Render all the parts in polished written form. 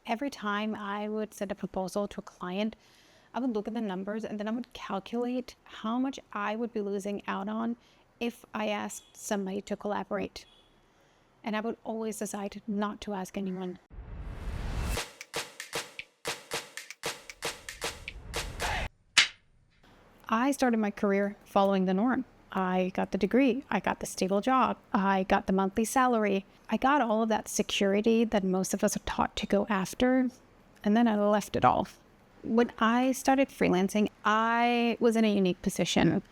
Every time I would send a proposal to a client, I would look at the numbers and then I would calculate how much I would be losing out on if I asked somebody to collaborate. And I would always decide not to ask anyone. I started my career following the norm. I got the degree, I got the stable job, I got the monthly salary, I got all of that security that most of us are taught to go after, and then I left it all. When I started freelancing, I was in a unique position.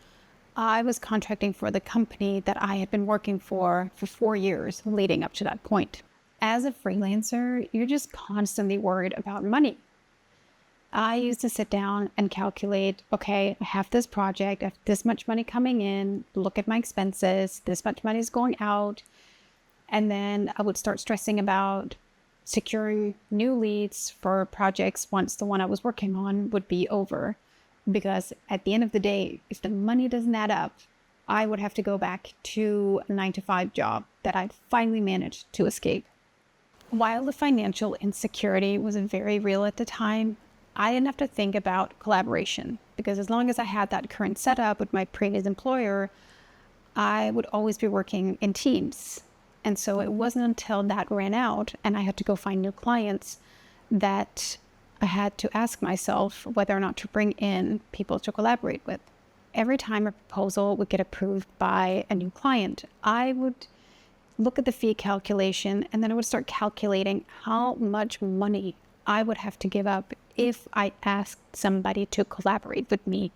I was contracting for the company that I had been working for 4 years leading up to that point. As a freelancer, you're just constantly worried about money. I used to sit down and calculate, okay, I have this project, I have this much money coming in, look at my expenses, this much money is going out. And then I would start stressing about securing new leads for projects once the one I was working on would be over. Because at the end of the day, if the money doesn't add up, I would have to go back to a 9-to-5 job that I'd finally managed to escape. While the financial insecurity was very real at the time, I didn't have to think about collaboration because as long as I had that current setup with my previous employer, I would always be working in teams. And so it wasn't until that ran out and I had to go find new clients that I had to ask myself whether or not to bring in people to collaborate with. Every time a proposal would get approved by a new client, I would look at the fee calculation and then I would start calculating how much money I would have to give up if I asked somebody to collaborate with me.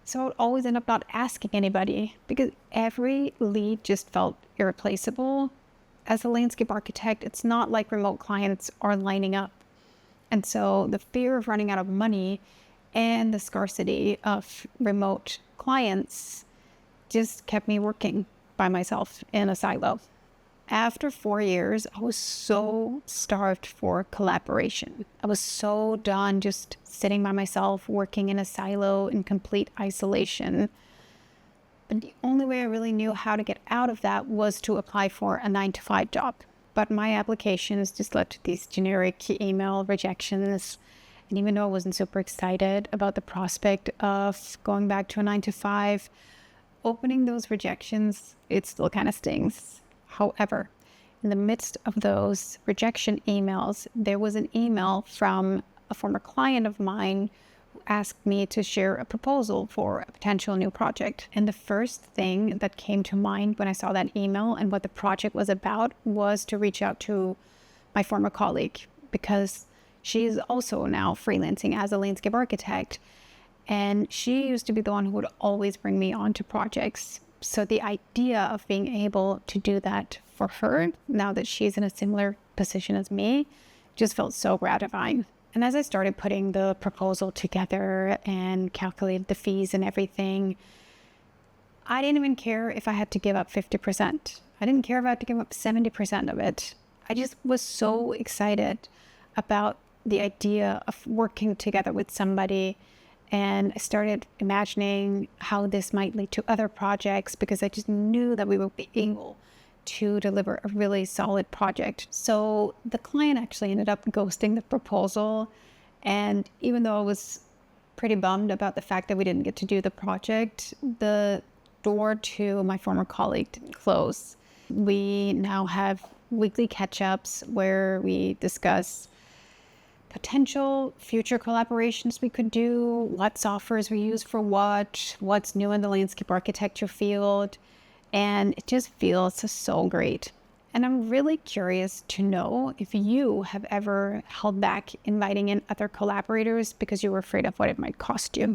So I would always end up not asking anybody because every lead just felt irreplaceable. As a landscape architect, it's not like remote clients are lining up. And so the fear of running out of money and the scarcity of remote clients just kept me working by myself in a silo. After 4 years, I was so starved for collaboration. I was so done just sitting by myself, working in a silo in complete isolation. But the only way I really knew how to get out of that was to apply for a 9-to-5 job. But my applications just led to these generic email rejections. And even though I wasn't super excited about the prospect of going back to a 9-to-5, opening those rejections, it still kind of stings. However, in the midst of those rejection emails, there was an email from a former client of mine who asked me to share a proposal for a potential new project. And the first thing that came to mind when I saw that email and what the project was about was to reach out to my former colleague because she is also now freelancing as a landscape architect. And she used to be the one who would always bring me on to projects. So the idea of being able to do that for her, now that she's in a similar position as me, just felt so gratifying. And as I started putting the proposal together and calculated the fees and everything, I didn't even care if I had to give up 50%. I didn't care if I had to give up 70% of it. I just was so excited about the idea of working together with somebody. And I started imagining how this might lead to other projects because I just knew that we would be able to deliver a really solid project. So the client actually ended up ghosting the proposal. And even though I was pretty bummed about the fact that we didn't get to do the project, the door to my former colleague didn't close. We now have weekly catch-ups where we discuss potential future collaborations we could do, what softwares we use for what's new in the landscape architecture field, and it just feels so great. And I'm really curious to know if you have ever held back inviting in other collaborators because you were afraid of what it might cost you.